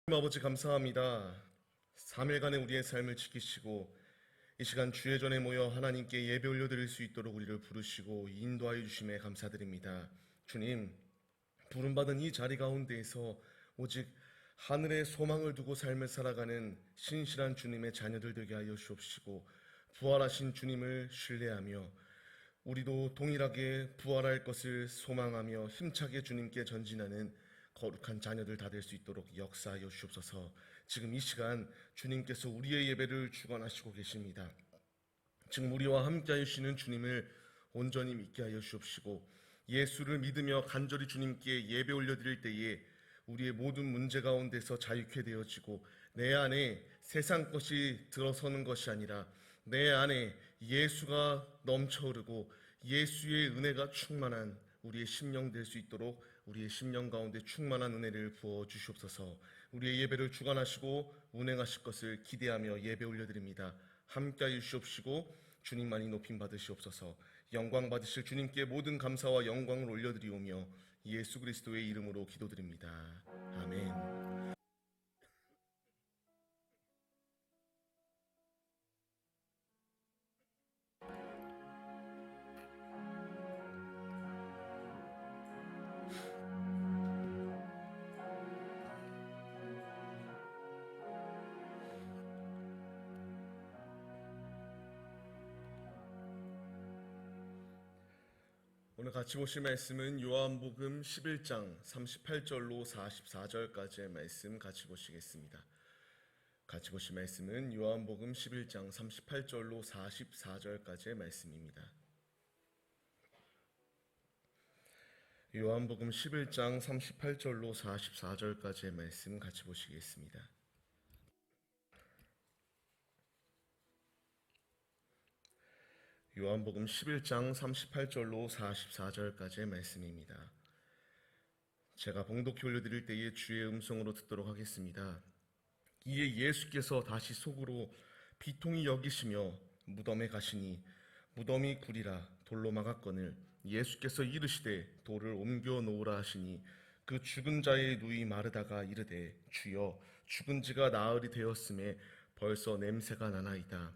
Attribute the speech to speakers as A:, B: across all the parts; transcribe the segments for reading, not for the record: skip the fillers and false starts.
A: 아버지 감사합니다. 3일간의 우리의 삶을 지키시고 이 시간 주의 전에 모여 하나님께 예배 올려드릴 수 있도록 우리를 부르시고 인도하여 주심에 감사드립니다. 주님, 부름받은 이 자리 가운데에서 오직 하늘의 소망을 두고 삶을 살아가는 신실한 주님의 자녀들 되게 하여 주옵시고 부활하신 주님을 신뢰하며 우리도 동일하게 부활할 것을 소망하며 힘차게 주님께 전진하는 거룩한 자녀들 다 될 수 있도록 역사하여 주옵소서. 지금 이 시간 주님께서 우리의 예배를 주관하시고 계십니다. 지금 우리와 함께 하시는 주님을 온전히 믿게 하여 주옵시고 예수를 믿으며 간절히 주님께 예배 올려드릴 때에 우리의 모든 문제 가운데서 자유케 되어지고 내 안에 세상 것이 들어서는 것이 아니라 내 안에 예수가 넘쳐흐르고 예수의 은혜가 충만한 우리의 심령 될 수 있도록 우리의 심령 가운데 충만한 은혜를 부어 주시옵소서. 우리의 예배를 주관하시고 운행하실 것을 기대하며 예배 올려드립니다. 함께하여 주시옵시고 주님만이 높임 받으시옵소서. 영광 받으실 주님께 모든 감사와 영광을 올려드리오며 예수 그리스도의 이름으로 기도드립니다. 아멘. 오늘 같이 보실 말씀은 요한복음 11장 38절로 44절까지의 말씀 같이 보시겠습니다. 같이 보실 말씀은 요한복음 11장 38절로 44절까지의 말씀입니다. 요한복음 11장 38절로 44절까지의 말씀 같이 보시겠습니다. 요한복음 11장 38절로 44절까지의 말씀입니다. 제가 봉독히 올려드릴 때에 주의 음성으로 듣도록 하겠습니다. 이에 예수께서 다시 속으로 비통히 여기시며 무덤에 가시니 무덤이 구리라 돌로 막았거늘 예수께서 이르시되 돌을 옮겨 놓으라 하시니 그 죽은 자의 누이 마르다가 이르되 주여 죽은 지가 나흘이 되었음에 벌써 냄새가 나나이다.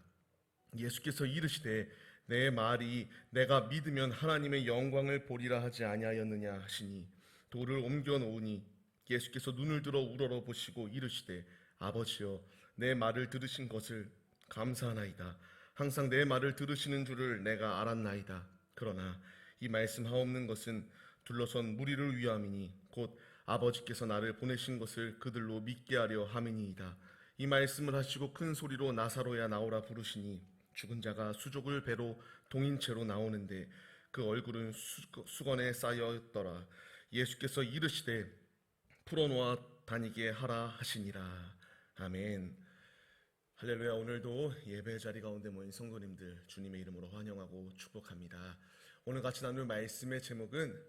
A: 예수께서 이르시되 내 말이 내가 믿으면 하나님의 영광을 보리라 하지 아니하였느냐 하시니 돌을 옮겨 놓으니 예수께서 눈을 들어 우러러 보시고 이르시되 아버지여 내 말을 들으신 것을 감사하나이다. 항상 내 말을 들으시는 줄을 내가 알았나이다. 그러나 이 말씀하옵는 것은 둘러선 무리를 위함이니 곧 아버지께서 나를 보내신 것을 그들로 믿게 하려 함이니이다. 이 말씀을 하시고 큰 소리로 나사로야 나오라 부르시니 죽은 자가 수족을 배로 동인 채로 나오는데 그 얼굴은 수건에 쌓여있더라. 예수께서 이르시되 풀어놓아 다니게 하라 하시니라. 아멘. 할렐루야. 오늘도 예배 자리 가운데 모인 성도님들 주님의 이름으로 환영하고 축복합니다. 오늘 같이 나눌 말씀의 제목은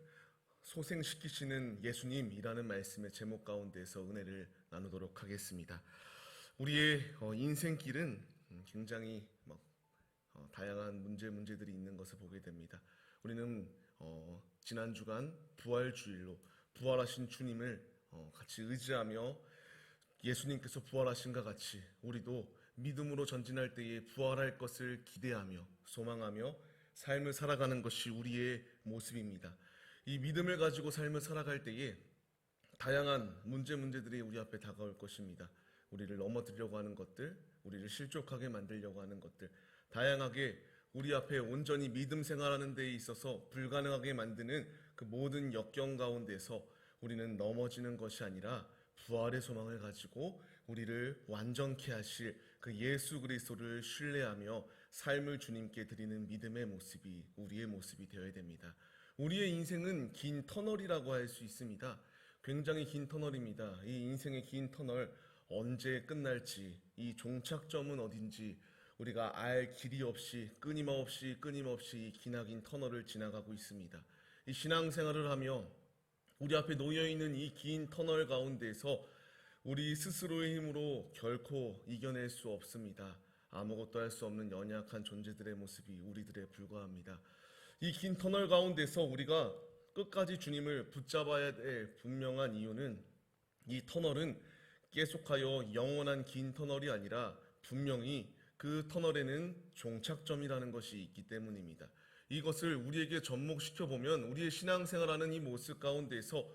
A: 소생시키시는 예수님이라는 말씀의 제목 가운데서 은혜를 나누도록 하겠습니다. 우리의 인생길은 굉장히 다양한 문제들이 있는 것을 보게 됩니다. 우리는 지난 주간 부활주일로 부활하신 주님을 같이 의지하며 예수님께서 부활하신과 같이 우리도 믿음으로 전진할 때에 부활할 것을 기대하며 소망하며 삶을 살아가는 것이 우리의 모습입니다. 이 믿음을 가지고 삶을 살아갈 때에 다양한 문제들이 우리 앞에 다가올 것입니다. 우리를 넘어뜨리려고 하는 것들, 우리를 실족하게 만들려고 하는 것들, 다양하게 우리 앞에 온전히 믿음 생활하는 데에 있어서 불가능하게 만드는 그 모든 역경 가운데서 우리는 넘어지는 것이 아니라 부활의 소망을 가지고 우리를 완전케 하실 그 예수 그리스도를 신뢰하며 삶을 주님께 드리는 믿음의 모습이 우리의 모습이 되어야 됩니다. 우리의 인생은 긴 터널이라고 할 수 있습니다. 굉장히 긴 터널입니다. 이 인생의 긴 터널 언제 끝날지, 이 종착점은 어딘지 우리가 알 길이 없이 끊임없이 이 기나긴 터널을 지나가고 있습니다. 이 신앙생활을 하며 우리 앞에 놓여있는 이 긴 터널 가운데서 우리 스스로의 힘으로 결코 이겨낼 수 없습니다. 아무것도 할 수 없는 연약한 존재들의 모습이 우리들에 불과합니다. 이 긴 터널 가운데서 우리가 끝까지 주님을 붙잡아야 될 분명한 이유는 이 터널은 계속하여 영원한 긴 터널이 아니라 분명히 그 터널에는 종착점이라는 것이 있기 때문입니다. 이것을 우리에게 접목시켜 보면 우리의 신앙생활하는 이 모습 가운데서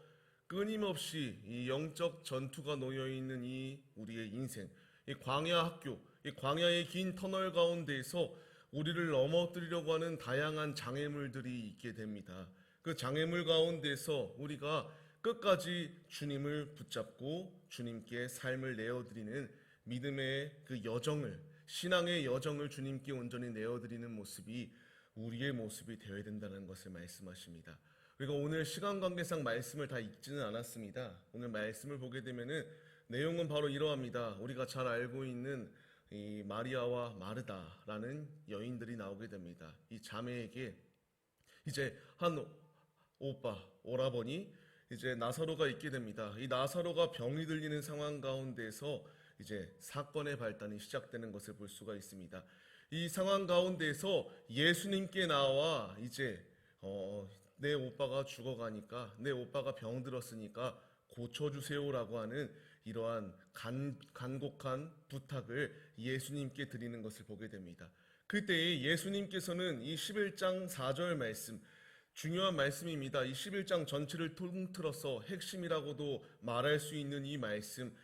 A: 끊임없이 이 영적 전투가 놓여 있는 이 우리의 인생, 이 광야 학교, 이 광야의 긴 터널 가운데에서 우리를 넘어뜨리려고 하는 다양한 장애물들이 있게 됩니다. 그 장애물 가운데서 우리가 끝까지 주님을 붙잡고 주님께 삶을 내어드리는 믿음의 그 여정을, 신앙의 여정을 주님께 온전히 내어드리는 모습이 우리의 모습이 되어야 된다는 것을 말씀하십니다. 그리고 오늘 시간 관계상 말씀을 다 읽지는 않았습니다. 오늘 말씀을 보게 되면은 내용은 바로 이러합니다. 우리가 잘 알고 있는 이 마리아와 마르다라는 여인들이 나오게 됩니다. 이 자매에게 이제 한 오빠, 오라버니 이제 나사로가 있게 됩니다. 이 나사로가 병이 들리는 상황 가운데서 이제 사건의 발단이 시작되는 것을 볼 수가 있습니다. 이 상황 가운데서 예수님께 나와 이제 내 오빠가 죽어가니까, 내 오빠가 병들었으니까 고쳐주세요라고 하는 이러한 간곡한 부탁을 예수님께 드리는 것을 보게 됩니다. 그때에 예수님께서는 이 11장 4절 말씀, 중요한 말씀입니다. 이 11장 전체를 통틀어서 핵심이라고도 말할 수 있는 이 말씀,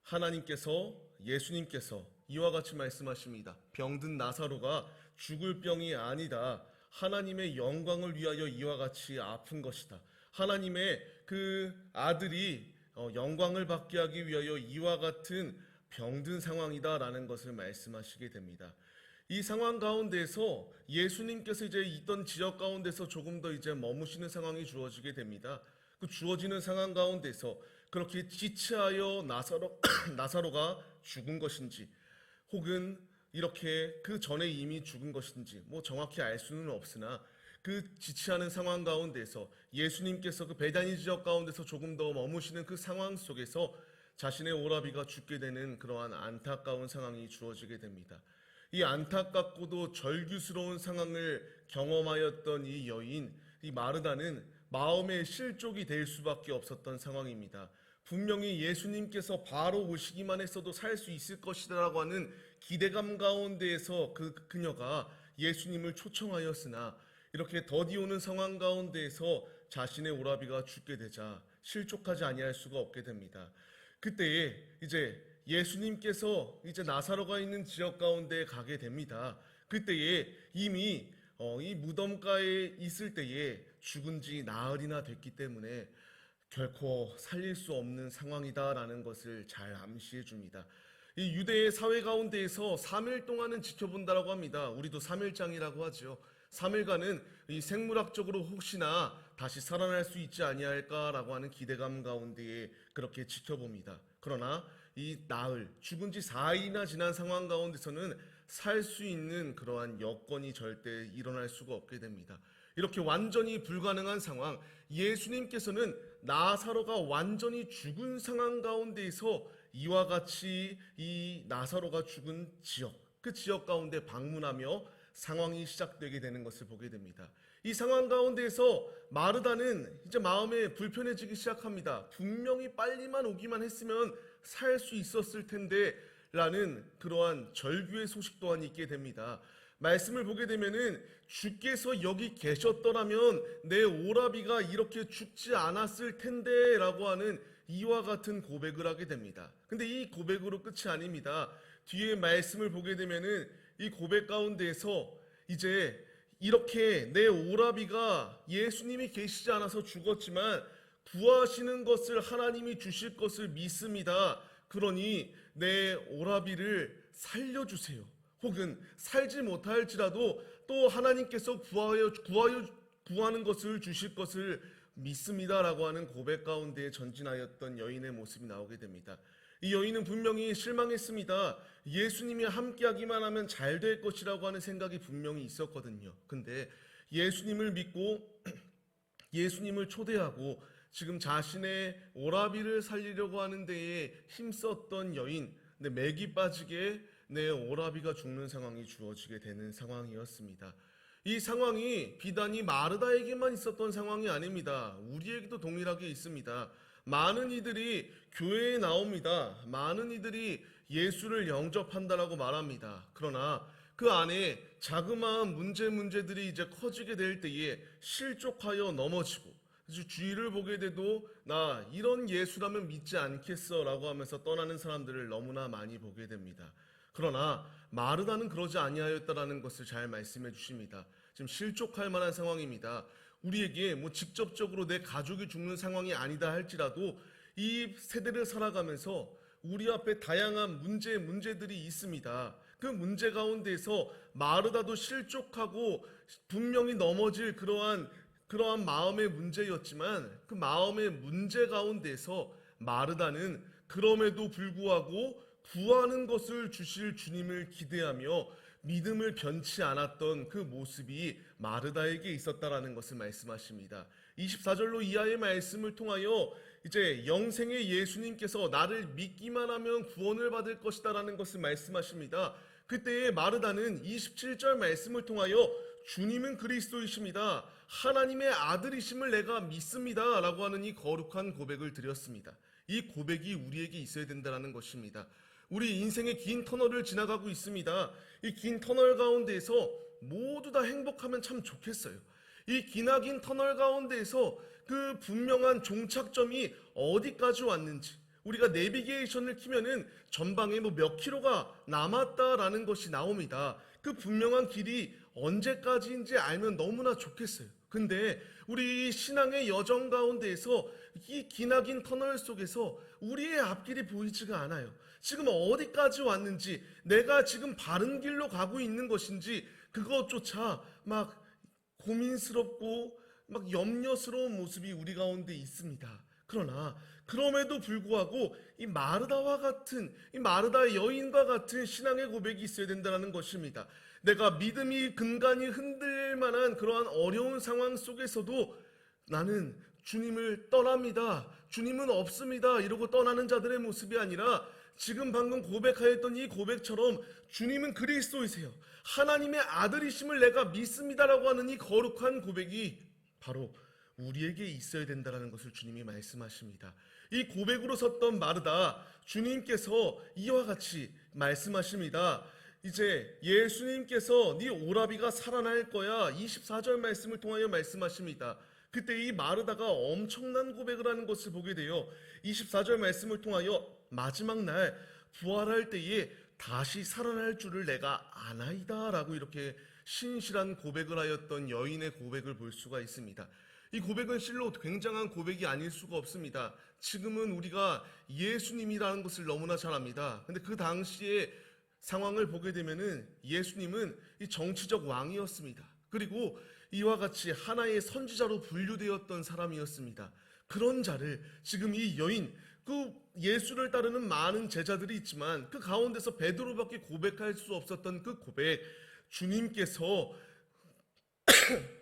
A: 하나님께서, 예수님께서 이와 같이 말씀하십니다. 병든 나사로가 죽을 병이 아니다. 하나님의 영광을 위하여 이와 같이 아픈 것이다. 하나님의 그 아들이 영광을 받게 하기 위하여 이와 같은 병든 상황이다라는 것을 말씀하시게 됩니다. 이 상황 가운데서 예수님께서 이제 있던 지역 가운데서 조금 더 이제 머무시는 상황이 주어지게 됩니다. 그 주어지는 상황 가운데서 그렇게 지체하여 나사로가 죽은 것인지, 혹은 이렇게 그 전에 이미 죽은 것인지 뭐 정확히 알 수는 없으나, 그 지체하는 상황 가운데서 예수님께서 그 베다니 지역 가운데서 조금 더 머무시는 그 상황 속에서 자신의 오라비가 죽게 되는 그러한 안타까운 상황이 주어지게 됩니다. 이 안타깝고도 절규스러운 상황을 경험하였던 이 여인, 이 마르다는 마음의 실족이 될 수밖에 없었던 상황입니다. 분명히 예수님께서 바로 오시기만 했어도 살 수 있을 것이라고 하는 기대감 가운데에서 그녀가 예수님을 초청하였으나, 이렇게 더디 오는 상황 가운데에서 자신의 오라비가 죽게 되자 실족하지 아니할 수가 없게 됩니다. 그때에 이제 예수님께서 이제 나사로가 있는 지역 가운데 가게 됩니다. 그때에 이미 이 무덤가에 있을 때에 죽은 지 나흘이나 됐기 때문에 결코 살릴 수 없는 상황이다라는 것을 잘 암시해 줍니다. 이 유대의 사회 가운데에서 3일 동안은 지켜본다라고 합니다. 우리도 3일장이라고 하죠. 3일간은 이 생물학적으로 혹시나 다시 살아날 수 있지 아니할까라고 하는 기대감 가운데에 그렇게 지켜봅니다. 그러나 이 나흘, 죽은 지 4일이나 지난 상황 가운데서는 살 수 있는 그러한 여건이 절대 일어날 수가 없게 됩니다. 이렇게 완전히 불가능한 상황, 예수님께서는 나사로가 완전히 죽은 상황 가운데에서 이와 같이 이 나사로가 죽은 지역, 그 지역 가운데 방문하며 상황이 시작되게 되는 것을 보게 됩니다. 이 상황 가운데에서 마르다는 이제 마음에 불편해지기 시작합니다. 분명히 빨리만 오기만 했으면 살 수 있었을 텐데 라는 그러한 절규의 소식 또한 있게 됩니다. 말씀을 보게 되면은 주께서 여기 계셨더라면 내 오라비가 이렇게 죽지 않았을 텐데 라고 하는 이와 같은 고백을 하게 됩니다. 근데 이 고백으로 끝이 아닙니다. 뒤에 말씀을 보게 되면은 이 고백 가운데에서 이제 이렇게 내 오라비가 예수님이 계시지 않아서 죽었지만 구하시는 것을 하나님이 주실 것을 믿습니다. 그러니 내 오라비를 살려주세요. 혹은 살지 못할지라도 또 하나님께서 구하는 것을 주실 것을 믿습니다라고 하는 고백 가운데 전진하였던 여인의 모습이 나오게 됩니다. 이 여인은 분명히 실망했습니다. 예수님이 함께하기만 하면 잘 될 것이라고 하는 생각이 분명히 있었거든요. 근데 예수님을 믿고 예수님을 초대하고 지금 자신의 오라비를 살리려고 하는 데에 힘썼던 여인, 근데 맥이 빠지게 내 오라비가 죽는 상황이 주어지게 되는 상황이었습니다. 이 상황이 비단이 마르다에게만 있었던 상황이 아닙니다. 우리에게도 동일하게 있습니다. 많은 이들이 교회에 나옵니다. 많은 이들이 예수를 영접한다라고 말합니다. 그러나 그 안에 자그마한 문제들이 이제 커지게 될 때에 실족하여 넘어지고, 그래서 주위를 보게 돼도 나 이런 예수라면 믿지 않겠어 라고 하면서 떠나는 사람들을 너무나 많이 보게 됩니다. 그러나 마르다는 그러지 아니하였다라는 것을 잘 말씀해 주십니다. 지금 실족할 만한 상황입니다. 우리에게 뭐 직접적으로 내 가족이 죽는 상황이 아니다 할지라도 이 세대를 살아가면서 우리 앞에 다양한 문제들이 있습니다. 그 문제 가운데서 마르다도 실족하고 분명히 넘어질 그러한 마음의 문제였지만, 그 마음의 문제 가운데서 마르다는 그럼에도 불구하고 구하는 것을 주실 주님을 기대하며 믿음을 변치 않았던 그 모습이 마르다에게 있었다라는 것을 말씀하십니다. 24절로 이하의 말씀을 통하여 이제 영생의 예수님께서 나를 믿기만 하면 구원을 받을 것이다 라는 것을 말씀하십니다. 그때의 마르다는 27절 말씀을 통하여 주님은 그리스도이십니다, 하나님의 아들이심을 내가 믿습니다 라고 하는 이 거룩한 고백을 드렸습니다. 이 고백이 우리에게 있어야 된다는 것입니다. 우리 인생의 긴 터널을 지나가고 있습니다. 이 긴 터널 가운데에서 모두 다 행복하면 참 좋겠어요. 이 기나긴 터널 가운데에서 그 분명한 종착점이 어디까지 왔는지, 우리가 내비게이션을 키면은 전방에 뭐 몇 킬로가 남았다라는 것이 나옵니다. 그 분명한 길이 언제까지인지 알면 너무나 좋겠어요. 근데 우리 신앙의 여정 가운데에서 이 기나긴 터널 속에서 우리의 앞길이 보이지가 않아요. 지금 어디까지 왔는지, 내가 지금 바른 길로 가고 있는 것인지 그것조차 막 고민스럽고 막 염려스러운 모습이 우리 가운데 있습니다. 그러나 그럼에도 불구하고 이 마르다의 여인과 같은 신앙의 고백이 있어야 된다는 것입니다. 내가 믿음이 근간이 흔들릴 만한 그러한 어려운 상황 속에서도 나는 주님을 떠납니다, 주님은 없습니다 이러고 떠나는 자들의 모습이 아니라 지금 방금 고백하였던 이 고백처럼 주님은 그리스도이세요, 하나님의 아들이심을 내가 믿습니다라고 하는 이 거룩한 고백이 바로 우리에게 있어야 된다는 것을 주님이 말씀하십니다. 이 고백으로 섰던 마르다, 주님께서 이와 같이 말씀하십니다. 이제 예수님께서 네 오라비가 살아날 거야, 24절 말씀을 통하여 말씀하십니다. 그때 이 마르다가 엄청난 고백을 하는 것을 보게 돼요. 24절 말씀을 통하여 마지막 날 부활할 때에 다시 살아날 줄을 내가 아나이다 라고 이렇게 신실한 고백을 하였던 여인의 고백을 볼 수가 있습니다. 이 고백은 실로 굉장한 고백이 아닐 수가 없습니다. 지금은 우리가 예수님이라는 것을 너무나 잘 압니다. 근데 그 당시에 상황을 보게 되면은 예수님은 이 정치적 왕이었습니다. 그리고 이와 같이 하나의 선지자로 분류되었던 사람이었습니다. 그런 자를 지금 이 여인, 그 예수를 따르는 많은 제자들이 있지만 그 가운데서 베드로밖에 고백할 수 없었던 그 고백, 주님께서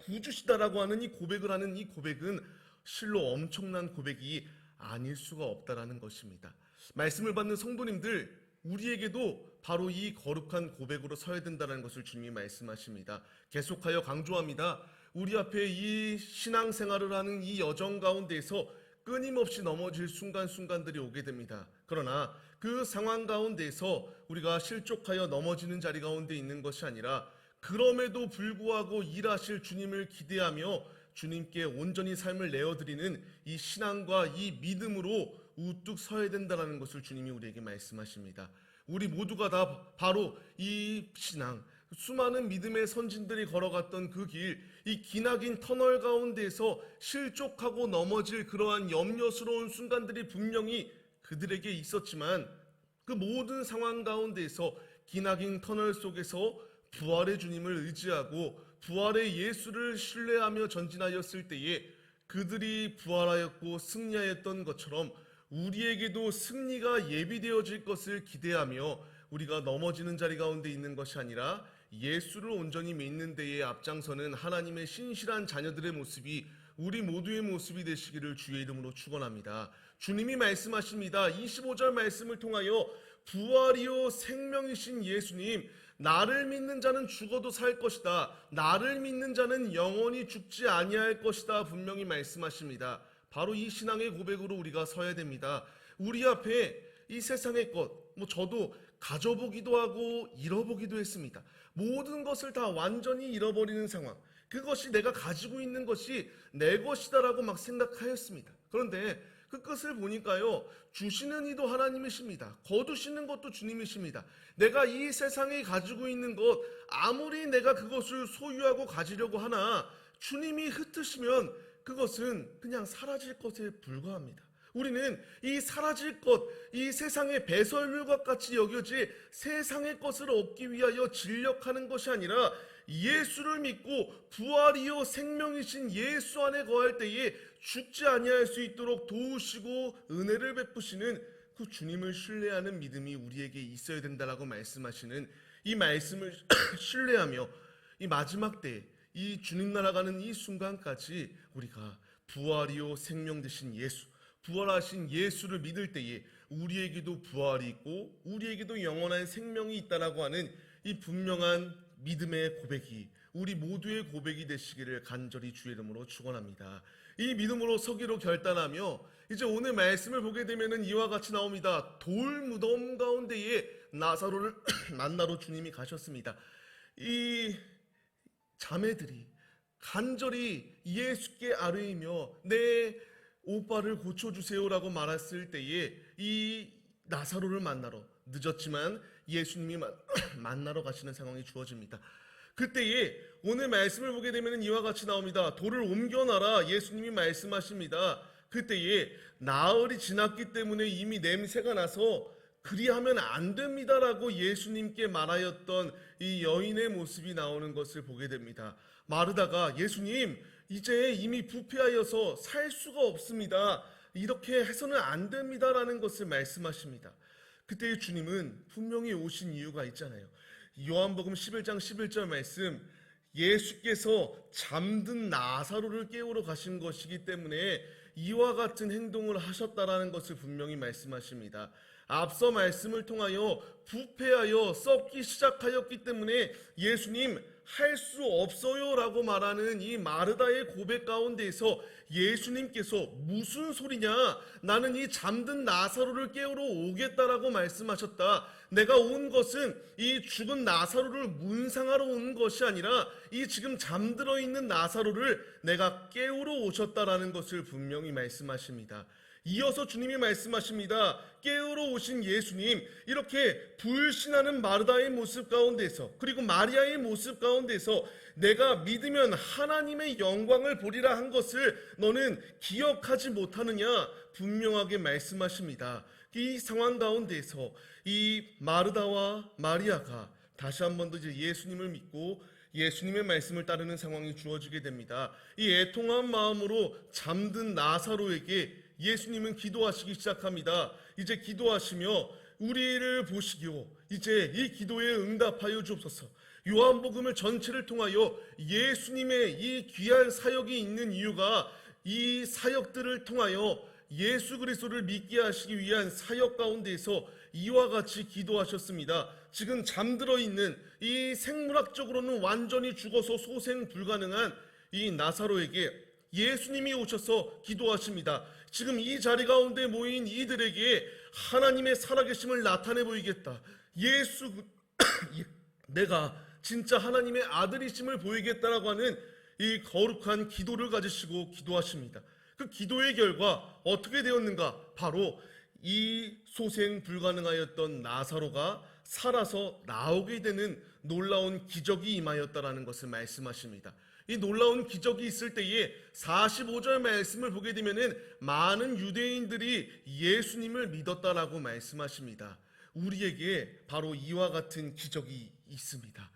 A: 구주시다라고 하는 이 고백을 하는 이 고백은 실로 엄청난 고백이 아닐 수가 없다라는 것입니다. 말씀을 받는 성도님들, 우리에게도 바로 이 거룩한 고백으로 서야 된다는 것을 주님이 말씀하십니다. 계속하여 강조합니다. 우리 앞에 이 신앙생활을 하는 이 여정 가운데에서 끊임없이 넘어질 순간순간들이 오게 됩니다. 그러나 그 상황 가운데에서 우리가 실족하여 넘어지는 자리 가운데 있는 것이 아니라 그럼에도 불구하고 일하실 주님을 기대하며 주님께 온전히 삶을 내어드리는 이 신앙과 이 믿음으로 우뚝 서야 된다는 것을 주님이 우리에게 말씀하십니다. 우리 모두가 다 바로 이 신앙, 수많은 믿음의 선진들이 걸어갔던 그 길, 이 기나긴 터널 가운데에서 실족하고 넘어질 그러한 염려스러운 순간들이 분명히 그들에게 있었지만 그 모든 상황 가운데에서 기나긴 터널 속에서 부활의 주님을 의지하고 부활의 예수를 신뢰하며 전진하였을 때에 그들이 부활하였고 승리하였던 것처럼 우리에게도 승리가 예비되어질 것을 기대하며 우리가 넘어지는 자리 가운데 있는 것이 아니라 예수를 온전히 믿는 데에 앞장서는 하나님의 신실한 자녀들의 모습이 우리 모두의 모습이 되시기를 주의 이름으로 축원합니다. 주님이 말씀하십니다. 25절 말씀을 통하여 부활이요 생명이신 예수님, 나를 믿는 자는 죽어도 살 것이다, 나를 믿는 자는 영원히 죽지 아니할 것이다 분명히 말씀하십니다. 바로 이 신앙의 고백으로 우리가 서야 됩니다. 우리 앞에 이 세상의 것, 저도 가져보기도 하고 잃어보기도 했습니다. 모든 것을 다 완전히 잃어버리는 상황, 그것이 내가 가지고 있는 것이 내 것이다라고 막 생각하였습니다. 그런데 그 끝을 보니까요, 주시는 이도 하나님이십니다. 거두시는 것도 주님이십니다. 내가 이 세상에 가지고 있는 것, 아무리 내가 그것을 소유하고 가지려고 하나 주님이 흩으시면 그것은 그냥 사라질 것에 불과합니다. 우리는 이 사라질 것, 이 세상의 배설물과 같이 여겨질 세상의 것을 얻기 위하여 진력하는 것이 아니라 예수를 믿고 부활이요 생명이신 예수 안에 거할 때에 죽지 아니할 수 있도록 도우시고 은혜를 베푸시는 그 주님을 신뢰하는 믿음이 우리에게 있어야 된다라고 말씀하시는 이 말씀을 신뢰하며 이 마지막 때에 이 주님 나라 가는 이 순간까지 우리가 부활이요 생명 되신 예수, 부활하신 예수를 믿을 때에 우리에게도 부활이 있고 우리에게도 영원한 생명이 있다라고 하는 이 분명한 믿음의 고백이 우리 모두의 고백이 되시기를 간절히 주의 이름으로 축원합니다. 이 믿음으로 서기로 결단하며 이제 오늘 말씀을 보게 되면은 이와 같이 나옵니다. 돌 무덤 가운데에 나사로를 만나러 주님이 가셨습니다. 이 자매들이 간절히 예수께 아뢰이며 내 오빠를 고쳐주세요라고 말했을 때에 이 나사로를 만나러 늦었지만 예수님이 만나러 가시는 상황이 주어집니다. 그때에 오늘 말씀을 보게 되면 이와 같이 나옵니다. 돌을 옮겨놔라 예수님이 말씀하십니다. 그때에 나흘이 지났기 때문에 이미 냄새가 나서 그리하면 안 됩니다라고 예수님께 말하였던 이 여인의 모습이 나오는 것을 보게 됩니다. 마르다가 예수님 이제 이미 부패하여서 살 수가 없습니다. 이렇게 해서는 안 됩니다라는 것을 말씀하십니다. 그때 주님은 분명히 오신 이유가 있잖아요. 요한복음 11장 11절 말씀, 예수께서 잠든 나사로를 깨우러 가신 것이기 때문에 이와 같은 행동을 하셨다라는 것을 분명히 말씀하십니다. 앞서 말씀을 통하여 부패하여 썩기 시작하였기 때문에 예수님 할 수 없어요 라고 말하는 이 마르다의 고백 가운데에서 예수님께서 무슨 소리냐, 나는 이 잠든 나사로를 깨우러 오겠다라고 말씀하셨다. 내가 온 것은 이 죽은 나사로를 문상하러 온 것이 아니라 이 지금 잠들어 있는 나사로를 내가 깨우러 오셨다라는 것을 분명히 말씀하십니다. 이어서 주님이 말씀하십니다. 깨우러 오신 예수님, 이렇게 불신하는 마르다의 모습 가운데서 그리고 마리아의 모습 가운데서 내가 믿으면 하나님의 영광을 보리라 한 것을 너는 기억하지 못하느냐 분명하게 말씀하십니다. 이 상황 가운데서 이 마르다와 마리아가 다시 한 번 더 이제 예수님을 믿고 예수님의 말씀을 따르는 상황이 주어지게 됩니다. 이 애통한 마음으로 잠든 나사로에게 예수님은 기도하시기 시작합니다. 이제 기도하시며 우리를 보시기요 이제 이 기도에 응답하여 주옵소서. 요한복음을 전체를 통하여 예수님의 이 귀한 사역이 있는 이유가 이 사역들을 통하여 예수 그리스도를 믿게 하시기 위한 사역 가운데에서 이와 같이 기도하셨습니다. 지금 잠들어 있는 이 생물학적으로는 완전히 죽어서 소생 불가능한 이 나사로에게 예수님이 오셔서 기도하십니다. 지금 이 자리 가운데 모인 이들에게 하나님의 살아계심을 나타내 보이겠다. 내가 진짜 하나님의 아들이심을 보이겠다라고 하는 이 거룩한 기도를 가지시고 기도하십니다. 그 기도의 결과 어떻게 되었는가? 바로 이 소생 불가능하였던 나사로가 살아서 나오게 되는 놀라운 기적이 임하였다라는 것을 말씀하십니다. 이 놀라운 기적이 있을 때에 45절 말씀을 보게 되면은 많은 유대인들이 예수님을 믿었다라고 말씀하십니다. 우리에게 바로 이와 같은 기적이 있습니다.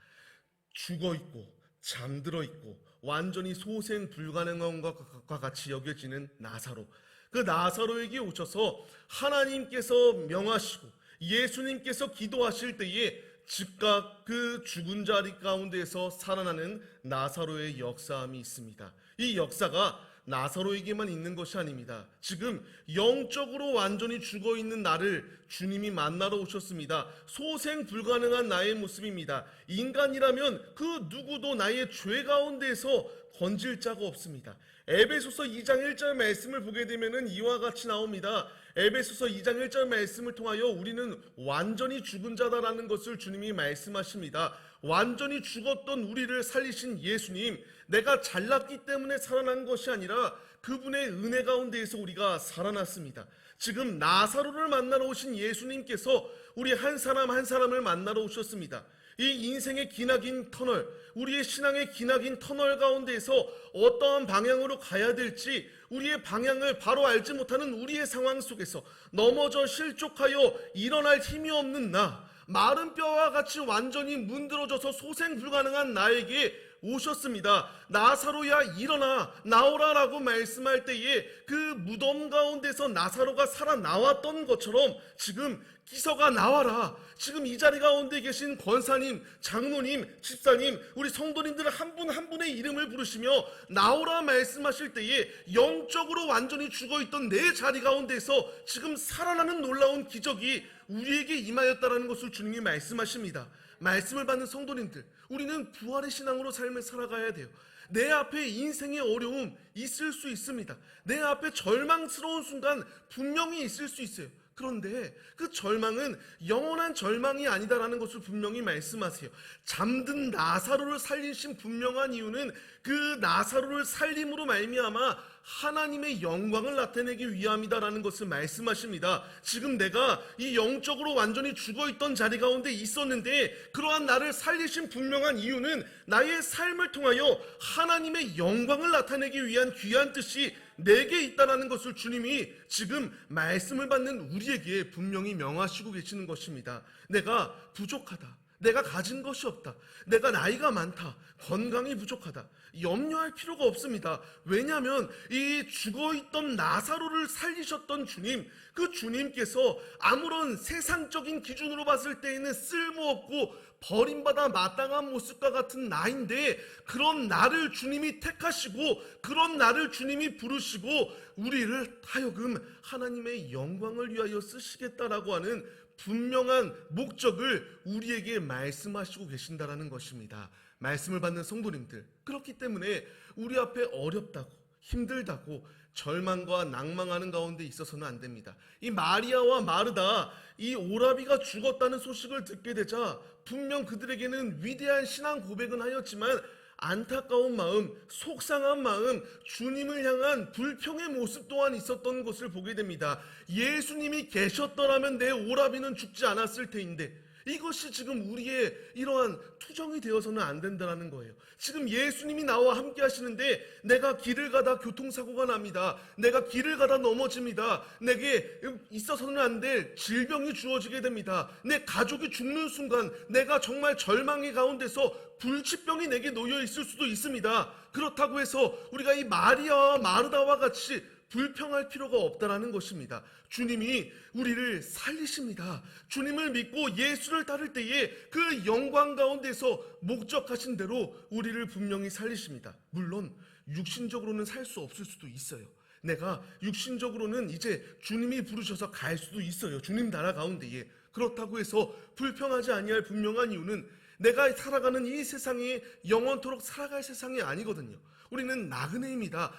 A: 죽어 있고 잠들어 있고 완전히 소생 불가능한 것과 같이 여겨지는 나사로, 그 나사로에게 오셔서 하나님께서 명하시고 예수님께서 기도하실 때에 즉각 그 죽은 자리 가운데에서 살아나는 나사로의 역사함이 있습니다. 이 역사가 나사로에게만 있는 것이 아닙니다. 지금 영적으로 완전히 죽어 있는 나를 주님이 만나러 오셨습니다. 소생 불가능한 나의 모습입니다. 인간이라면 그 누구도 나의 죄 가운데에서 건질 자가 없습니다. 에베소서 2장 1절 말씀을 보게 되면은 이와 같이 나옵니다. 에베소서 2장 1절 말씀을 통하여 우리는 완전히 죽은 자다라는 것을 주님이 말씀하십니다. 완전히 죽었던 우리를 살리신 예수님, 내가 잘났기 때문에 살아난 것이 아니라 그분의 은혜 가운데에서 우리가 살아났습니다. 지금 나사로를 만나러 오신 예수님께서 우리 한 사람 한 사람을 만나러 오셨습니다. 이 인생의 기나긴 터널, 우리의 신앙의 기나긴 터널 가운데에서 어떠한 방향으로 가야 될지 우리의 방향을 바로 알지 못하는 우리의 상황 속에서 넘어져 실족하여 일어날 힘이 없는 나, 마른 뼈와 같이 완전히 문드러져서 소생 불가능한 나에게 오셨습니다. 나사로야 일어나 나오라라고 말씀할 때에 그 무덤 가운데서 나사로가 살아나왔던 것처럼 지금 기서가 나와라. 지금 이 자리 가운데 계신 권사님, 장로님, 집사님, 우리 성도님들 한 분 한 분의 이름을 부르시며 나오라 말씀하실 때에 영적으로 완전히 죽어있던 내 자리 가운데서 지금 살아나는 놀라운 기적이 우리에게 임하였다라는 것을 주님이 말씀하십니다. 말씀을 받는 성도님들, 우리는 부활의 신앙으로 삶을 살아가야 돼요. 내 앞에 인생의 어려움 있을 수 있습니다. 내 앞에 절망스러운 순간 분명히 있을 수 있어요. 그런데 그 절망은 영원한 절망이 아니다라는 것을 분명히 말씀하세요. 잠든 나사로를 살리신 분명한 이유는 그 나사로를 살림으로 말미암아 하나님의 영광을 나타내기 위함이다라는 것을 말씀하십니다. 지금 내가 이 영적으로 완전히 죽어있던 자리 가운데 있었는데 그러한 나를 살리신 분명한 이유는 나의 삶을 통하여 하나님의 영광을 나타내기 위한 귀한 뜻이 내게 있다라는 것을 주님이 지금 말씀을 받는 우리에게 분명히 명하시고 계시는 것입니다. 내가 부족하다, 내가 가진 것이 없다, 내가 나이가 많다, 건강이 부족하다, 염려할 필요가 없습니다. 왜냐하면 이 죽어있던 나사로를 살리셨던 주님, 그 주님께서 아무런 세상적인 기준으로 봤을 때에는 쓸모없고 버림받아 마땅한 모습과 같은 나인데 그런 나를 주님이 택하시고 그런 나를 주님이 부르시고 우리를 하여금 하나님의 영광을 위하여 쓰시겠다라고 하는 분명한 목적을 우리에게 말씀하시고 계신다라는 것입니다. 말씀을 받는 성도님들, 그렇기 때문에 우리 앞에 어렵다고 힘들다고 절망과 낭망하는 가운데 있어서는 안 됩니다. 이 마리아와 마르다, 이 오라비가 죽었다는 소식을 듣게 되자 분명 그들에게는 위대한 신앙 고백은 하였지만 안타까운 마음, 속상한 마음, 주님을 향한 불평의 모습 또한 있었던 것을 보게 됩니다. 예수님이 계셨더라면 내 오라비는 죽지 않았을 테인데 이것이 지금 우리의 이러한 투정이 되어서는 안 된다는 거예요. 지금 예수님이 나와 함께 하시는데 내가 길을 가다 교통사고가 납니다. 내가 길을 가다 넘어집니다. 내게 있어서는 안 될 질병이 주어지게 됩니다. 내 가족이 죽는 순간 내가 정말 절망의 가운데서 불치병이 내게 놓여 있을 수도 있습니다. 그렇다고 해서 우리가 이 마리아와 마르다와 같이 불평할 필요가 없다라는 것입니다. 주님이 우리를 살리십니다. 주님을 믿고 예수를 따를 때에 그 영광 가운데서 목적하신 대로 우리를 분명히 살리십니다. 물론 육신적으로는 살 수 없을 수도 있어요. 내가 육신적으로는 이제 주님이 부르셔서 갈 수도 있어요. 주님 나라 가운데에. 그렇다고 해서 불평하지 아니할 분명한 이유는 내가 살아가는 이 세상이 영원토록 살아갈 세상이 아니거든요. 우리는 나그네입니다.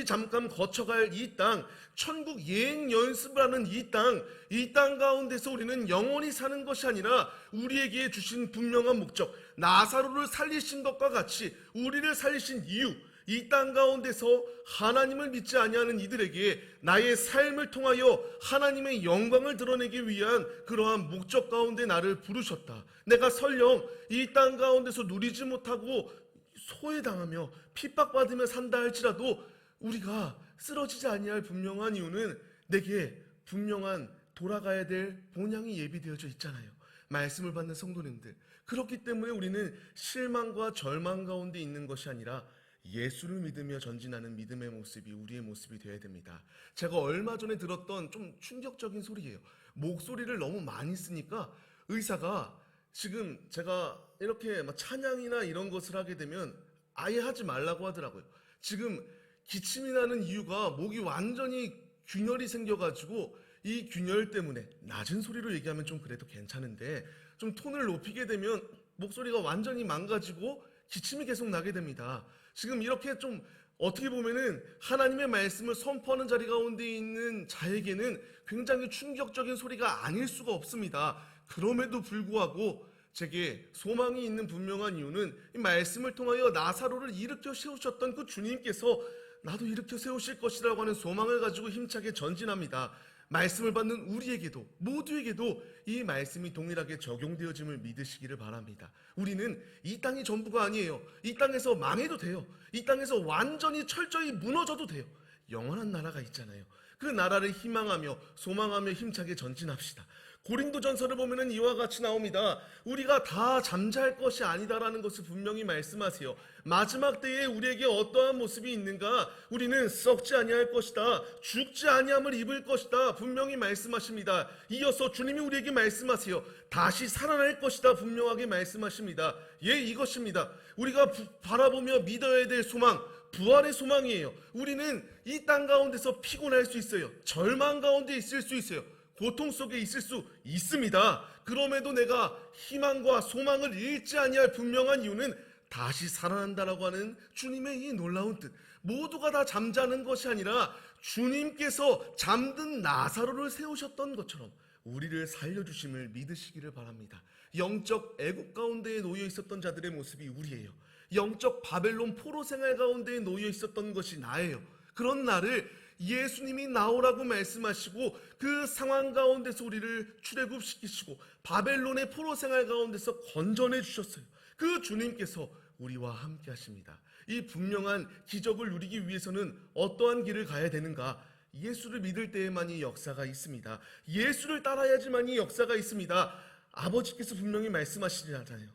A: 잠깐 거쳐갈 이 땅, 천국 예행 연습을 하는 이 땅 가운데서 우리는 영원히 사는 것이 아니라 우리에게 주신 분명한 목적, 나사로를 살리신 것과 같이 우리를 살리신 이유, 이 땅 가운데서 하나님을 믿지 아니하는 이들에게 나의 삶을 통하여 하나님의 영광을 드러내기 위한 그러한 목적 가운데 나를 부르셨다. 내가 설령 이 땅 가운데서 누리지 못하고 소외당하며 핍박받으며 산다 할지라도 우리가 쓰러지지 아니할 분명한 이유는 내게 분명한 돌아가야 될 본향이 예비되어져 있잖아요. 말씀을 받는 성도님들, 그렇기 때문에 우리는 실망과 절망 가운데 있는 것이 아니라 예수를 믿으며 전진하는 믿음의 모습이 우리의 모습이 되어야 됩니다. 제가 얼마 전에 들었던 좀 충격적인 소리예요. 목소리를 너무 많이 쓰니까 의사가 지금 제가 이렇게 찬양이나 이런 것을 하게 되면 아예 하지 말라고 하더라고요. 지금 기침이 나는 이유가 목이 완전히 균열이 생겨가지고 이 균열 때문에 낮은 소리로 얘기하면 좀 그래도 괜찮은데 좀 톤을 높이게 되면 목소리가 완전히 망가지고 기침이 계속 나게 됩니다. 지금 이렇게 좀 어떻게 보면은 하나님의 말씀을 선포하는 자리 가운데 있는 자에게는 굉장히 충격적인 소리가 아닐 수가 없습니다. 그럼에도 불구하고 제게 소망이 있는 분명한 이유는 이 말씀을 통하여 나사로를 일으켜 세우셨던 그 주님께서 나도 일으켜 세우실 것이라고 하는 소망을 가지고 힘차게 전진합니다. 말씀을 받는 우리에게도 모두에게도 이 말씀이 동일하게 적용되어짐을 믿으시기를 바랍니다. 우리는 이 땅이 전부가 아니에요. 이 땅에서 망해도 돼요. 이 땅에서 완전히 철저히 무너져도 돼요. 영원한 나라가 있잖아요. 그 나라를 희망하며 소망하며 힘차게 전진합시다. 고린도전서를 보면은 이와 같이 나옵니다. 우리가 다 잠잘 것이 아니다라는 것을 분명히 말씀하세요. 마지막 때에 우리에게 어떠한 모습이 있는가? 우리는 썩지 아니할 것이다. 죽지 아니함을 입을 것이다. 분명히 말씀하십니다. 이어서 주님이 우리에게 말씀하세요. 다시 살아날 것이다. 분명하게 말씀하십니다. 예, 이것입니다. 우리가 바라보며 믿어야 될 소망, 부활의 소망이에요. 우리는 이 땅 가운데서 피곤할 수 있어요. 절망 가운데 있을 수 있어요. 고통 속에 있을 수 있습니다. 그럼에도 내가 희망과 소망을 잃지 아니할 분명한 이유는 다시 살아난다라고 하는 주님의 이 놀라운 뜻. 모두가 다 잠자는 것이 아니라 주님께서 잠든 나사로를 세우셨던 것처럼 우리를 살려주심을 믿으시기를 바랍니다. 영적 애국 가운데에 놓여 있었던 자들의 모습이 우리예요. 영적 바벨론 포로 생활 가운데에 놓여 있었던 것이 나예요. 그런 나를 예수님이 나오라고 말씀하시고 그 상황 가운데서 우리를 출애굽시키시고 바벨론의 포로 생활 가운데서 건져내 주셨어요. 그 주님께서 우리와 함께 하십니다. 이 분명한 기적을 누리기 위해서는 어떠한 길을 가야 되는가? 예수를 믿을 때에만이 역사가 있습니다. 예수를 따라야지만이 역사가 있습니다. 아버지께서 분명히 말씀하시잖아요.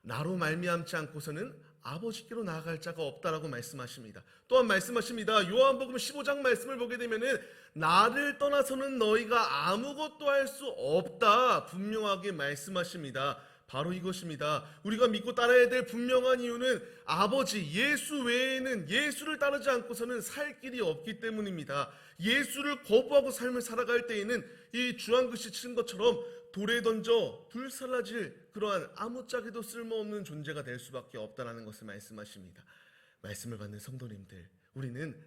A: 나로 말미암지 않고서는 아버지께로 나아갈 자가 없다라고 말씀하십니다. 또한 말씀하십니다. 요한복음 15장 말씀을 보게 되면은 나를 떠나서는 너희가 아무것도 할 수 없다 분명하게 말씀하십니다. 바로 이것입니다. 우리가 믿고 따라야 될 분명한 이유는 아버지 예수 외에는 예수를 따르지 않고서는 살 길이 없기 때문입니다. 예수를 거부하고 삶을 살아갈 때에는 이 주황글씨 친 것처럼 돌에 던져 불살라질 그러한 아무짝에도 쓸모없는 존재가 될 수밖에 없다는 것을 말씀하십니다. 말씀을 받는 성도님들, 우리는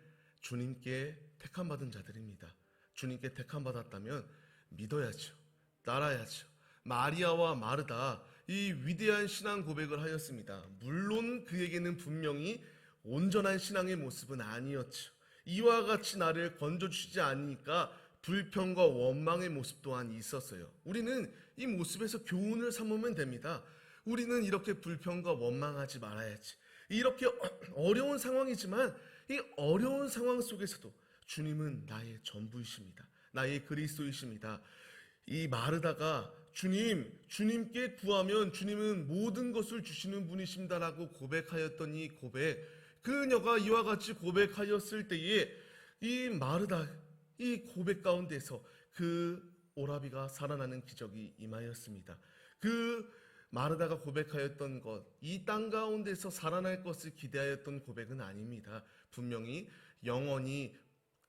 A: 주님께 택함받은 자들입니다. 주님께 택함받았다면 믿어야죠. 따라야죠. 마리아와 마르다 이 위대한 신앙 고백을 하였습니다. 물론 그에게는 분명히 온전한 신앙의 모습은 아니었죠. 이와 같이 나를 건져주시지 않으니까 불평과 원망의 모습 또한 있었어요. 우리는 이 모습에서 교훈을 삼으면 됩니다. 우리는 이렇게 불평과 원망하지 말아야지. 이렇게 어려운 상황이지만 이 어려운 상황 속에서도 주님은 나의 전부이십니다. 나의 그리스도이십니다. 이 마르다가 주님께 구하면 주님은 모든 것을 주시는 분이십니다라고 고백하였던 이 고백, 그녀가 이와 같이 고백하였을 때에 이 마르다 이 고백 가운데서 그 오라비가 살아나는 기적이 임하였습니다. 그 마르다가 고백하였던 것, 이 땅 가운데서 살아날 것을 기대하였던 고백은 아닙니다. 분명히 영원히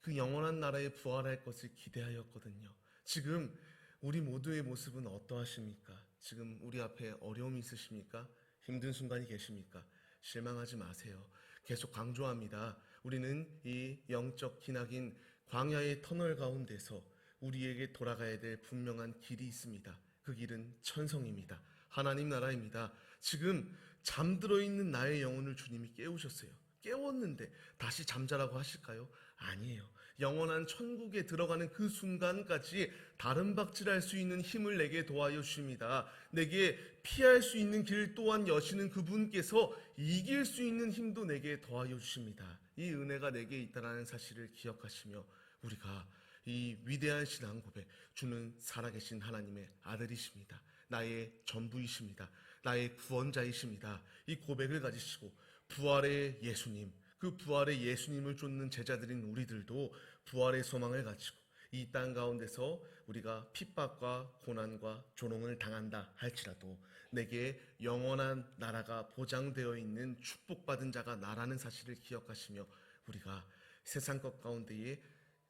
A: 그 영원한 나라에 부활할 것을 기대하였거든요. 지금 우리 모두의 모습은 어떠하십니까? 지금 우리 앞에 어려움이 있으십니까? 힘든 순간이 계십니까? 실망하지 마세요. 계속 강조합니다. 우리는 이 영적 기나긴 광야의 터널 가운데서 우리에게 돌아가야 될 분명한 길이 있습니다. 그 길은 천성입니다. 하나님 나라입니다. 지금 잠들어 있는 나의 영혼을 주님이 깨우셨어요. 깨웠는데 다시 잠자라고 하실까요? 아니에요. 영원한 천국에 들어가는 그 순간까지 다름박질할 수 있는 힘을 내게 도와여 주십니다. 내게 피할 수 있는 길 또한 여시는 그분께서 이길 수 있는 힘도 내게 도와여 주십니다. 이 은혜가 내게 있다는 사실을 기억하시며 우리가 이 위대한 신앙 고백, 주는 살아계신 하나님의 아들이십니다. 나의 전부이십니다. 나의 구원자이십니다. 이 고백을 가지시고 부활의 예수님, 그 부활의 예수님을 쫓는 제자들인 우리들도 부활의 소망을 가지고 이 땅 가운데서 우리가 핍박과 고난과 조롱을 당한다 할지라도 내게 영원한 나라가 보장되어 있는 축복받은 자가 나라는 사실을 기억하시며 우리가 세상 것 가운데에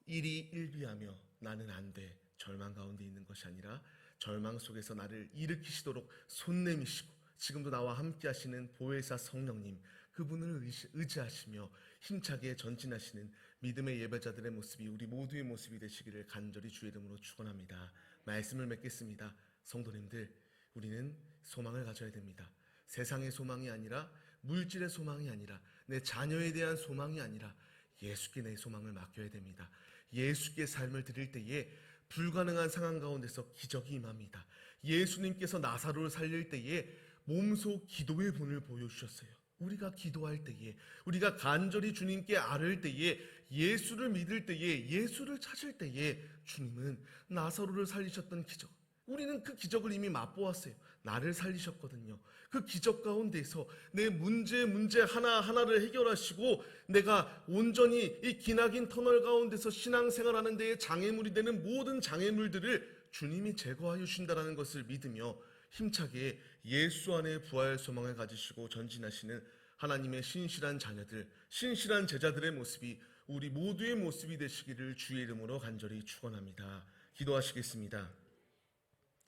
A: 일희일비하며 나는 안 돼 절망 가운데 있는 것이 아니라 절망 속에서 나를 일으키시도록 손 내미시고 지금도 나와 함께 하시는 보혜사 성령님, 그분을 의지하시며 힘차게 전진하시는 믿음의 예배자들의 모습이 우리 모두의 모습이 되시기를 간절히 주의 이름으로 축원합니다. 말씀을 맺겠습니다. 성도님들, 우리는 소망을 가져야 됩니다. 세상의 소망이 아니라, 물질의 소망이 아니라, 내 자녀에 대한 소망이 아니라 예수께 내 소망을 맡겨야 됩니다. 예수께 삶을 드릴 때에 불가능한 상황 가운데서 기적이 임합니다. 예수님께서 나사로를 살릴 때에 몸소 기도의 본을 보여주셨어요. 우리가 기도할 때에, 우리가 간절히 주님께 아뢰을 때에, 예수를 믿을 때에, 예수를 찾을 때에 주님은 나사로를 살리셨던 기적, 우리는 그 기적을 이미 맛보았어요. 나를 살리셨거든요. 그 기적 가운데서 내 문제 하나하나를 해결하시고 내가 온전히 이 기나긴 터널 가운데서 신앙생활하는 데에 장애물이 되는 모든 장애물들을 주님이 제거하여 주신다는 것을 믿으며 힘차게 예수 안에 부활 소망을 가지시고 전진하시는 하나님의 신실한 자녀들, 신실한 제자들의 모습이 우리 모두의 모습이 되시기를 주의 이름으로 간절히 축원합니다. 기도하시겠습니다.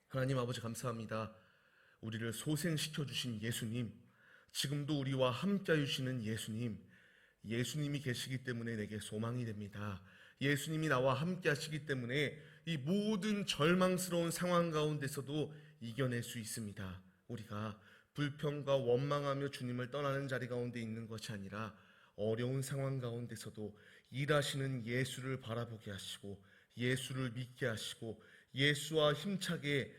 A: 하나님 아버지 감사합니다. 우리를 소생시켜 주신 예수님, 지금도 우리와 함께 해주시는 예수님, 예수님이 계시기 때문에 내게 소망이 됩니다. 예수님이 나와 함께 하시기 때문에 이 모든 절망스러운 상황 가운데서도 이겨낼 수 있습니다. 우리가 불평과 원망하며 주님을 떠나는 자리 가운데 있는 것이 아니라 어려운 상황 가운데서도 일하시는 예수를 바라보게 하시고 예수를 믿게 하시고 예수와 힘차게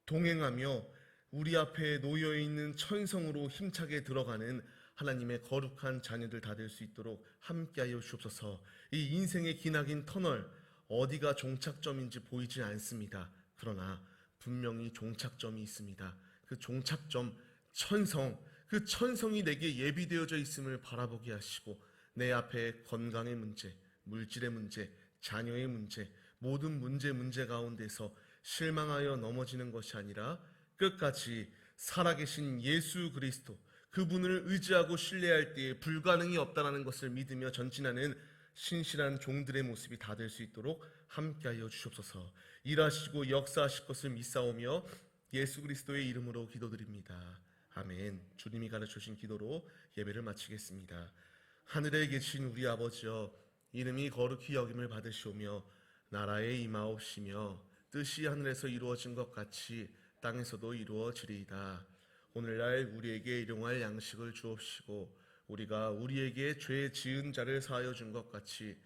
A: 동행하며 우리 앞에 놓여있는 천성으로 힘차게 들어가는 하나님의 거룩한 자녀들 다 될 수 있도록 함께하여 주옵소서. 이 인생의 기나긴 터널, 어디가 종착점인지 보이지 않습니다. 그러나 분명히 종착점이 있습니다. 그 종착점, 천성, 그 천성이 내게 예비되어져 있음을 바라보게 하시고 내 앞에 건강의 문제, 물질의 문제, 자녀의 문제, 모든 문제 가운데서 실망하여 넘어지는 것이 아니라 끝까지 살아계신 예수 그리스도, 그분을 의지하고 신뢰할 때에 불가능이 없다는 것을 믿으며 전진하는 신실한 종들의 모습이 다 될 수 있도록 함께하여 주옵소서. 일하시고 역사하실 것을 믿사오며 예수 그리스도의 이름으로 기도드립니다. 아멘. 주님이 가르쳐주신 기도로 예배를 마치겠습니다. 하늘에 계신 우리 아버지여, 이름이 거룩히 여김을 받으시오며 나라에 임하옵시며 뜻이 하늘에서 이루어진 것 같이 땅에서도 이루어지리이다. 오늘날 우리에게 일용할 양식을 주옵시고 우리가 우리에게 죄 지은 자를 사하여 준 것 같이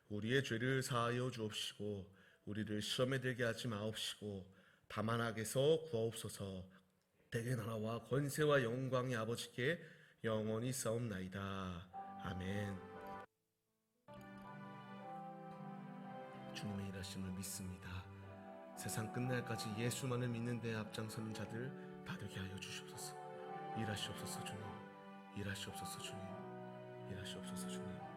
A: 우리의 죄를 사하여 주옵시고 우리를 시험에 들게 하지 마옵시고 다만 악에서 구하옵소서. 대개 나라와 권세와 영광이 아버지께 영원히 싸움나이다. 아멘. 주님의 일하심을 믿습니다. 세상 끝날까지 예수만을 믿는 데 앞장서는 자들 다 되게 하여 주시옵소서. 일하시옵소서 주님. 일하시옵소서 주님. 일하시옵소서 주님.